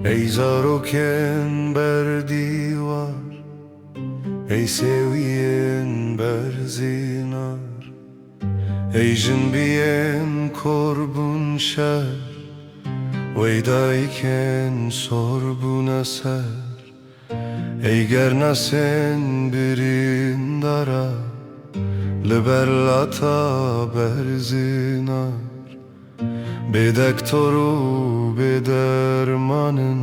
ای زاروکن بر دیوار، ای سوین بر زینار، ای جنبین کربون شهر، وی دایکن سربون اثر. ای گرنسن برین دارا، لبر لاتا بر زینار. به دکتر و به درمانن،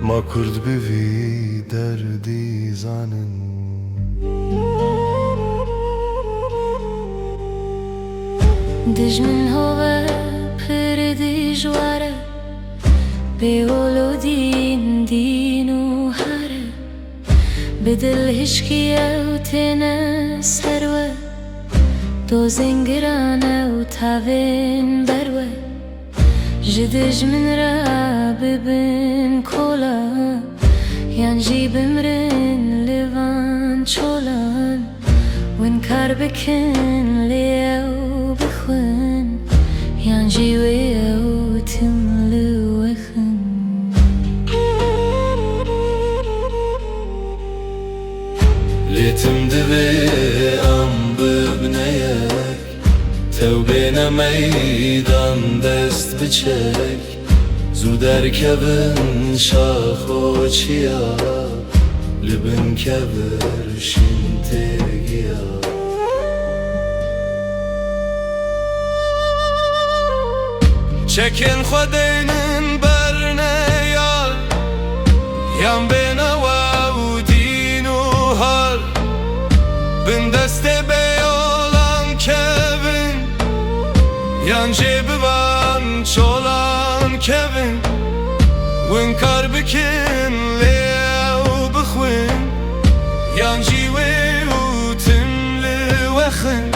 ما کرد بوی دردی زانن. دجمن هوا پر دیجواره، به ولو دین و هره. به دل هشکیه و تنه سروه، دو زنگرانه و تاوین بروه. جدج من را ببین کولا، یان جی بمرن لیوان چولان. وین کار بکن لیو بخون، یان جی ویو تملو وخن. لیتم دوی ام ببنیک، تو بین میدان دست بچک. زو در کبن شاخ و چیا، لبن کبر شنتگیا. چکن خودینن برنه یار، یم بین و دین و حال. بن دست بیولان کبن، یان جیب بان چولان کبن. وین کار بکن لیو بخون، یان جیوی و تملی وخن.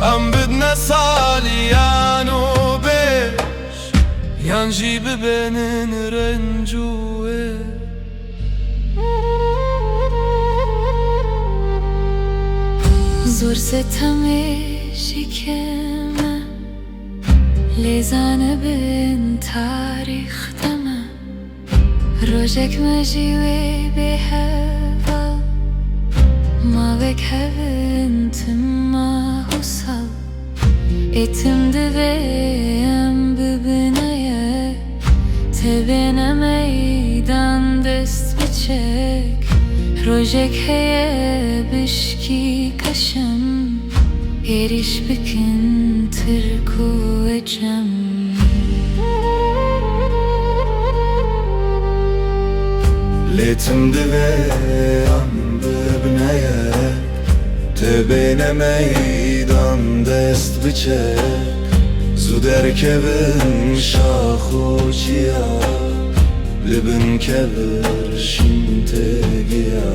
ام بدنا سالیانو بیش، یان جی ببینن رنجوه. زور ستمیشی که من لیزانه بین تاریخ دمه. روژک مجیوی به هوا، ما بک هون تما حسال. ایتم دویم ببینه، تبین میدان دست بچک. روژک هیه بشکی کشم، ایریش بکن ترکو اجم. لیتم دویم ببنیک، تبین میدان دست بچک. زو در کبن شاخ و چیا، لبن کبر شنتگیا.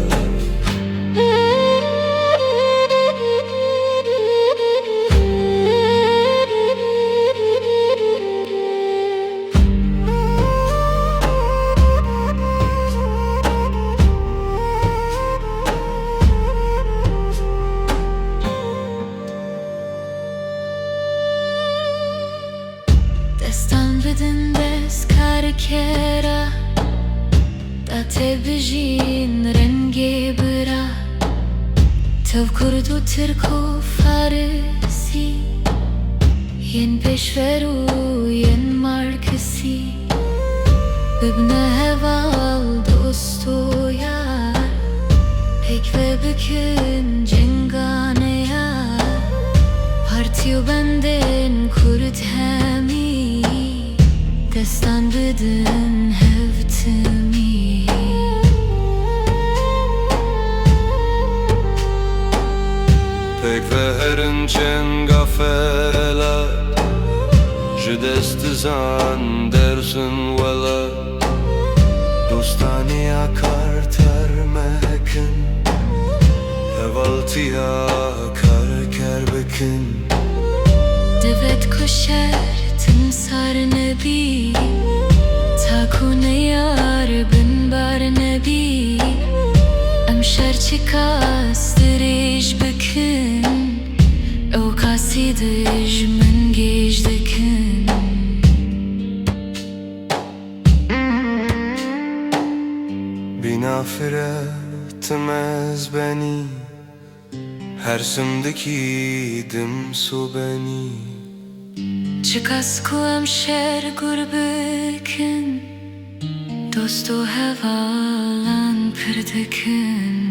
دستان بدن دست کار کرا، دات بجین رنگی برا. تو کرد و ترک و فارسی، ین پیشور و ین مارکسی. ببنه هوال دوست و یار، پیک و بکن جنگانه یار. پارتی و بندن کرد همی، دستان بدن هفتمی. پیک و هرن جنگا فلت، جدست زن درسن ولد. دوستانی کار ترمکن، هوالتیا کار کر بکن. دوید کشر تنسار نبی، تاکونه یار بن بار نبی. ام شرچی کاستریش بکن، او قصیدش من گیج دکن. Her simdeki dim su beni Çikas ku em şer gurbikin Dostu hevalan pirdikin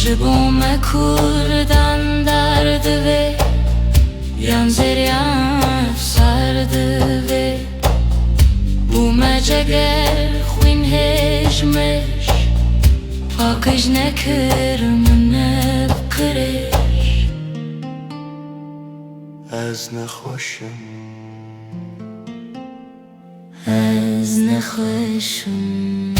Ji bo me kurdan derdivê Yan zeriyan sardivê Bû me ceger xwîn hêjmiş Pakij nekir min nevkirêj Ez nexweşim Ez nexweşim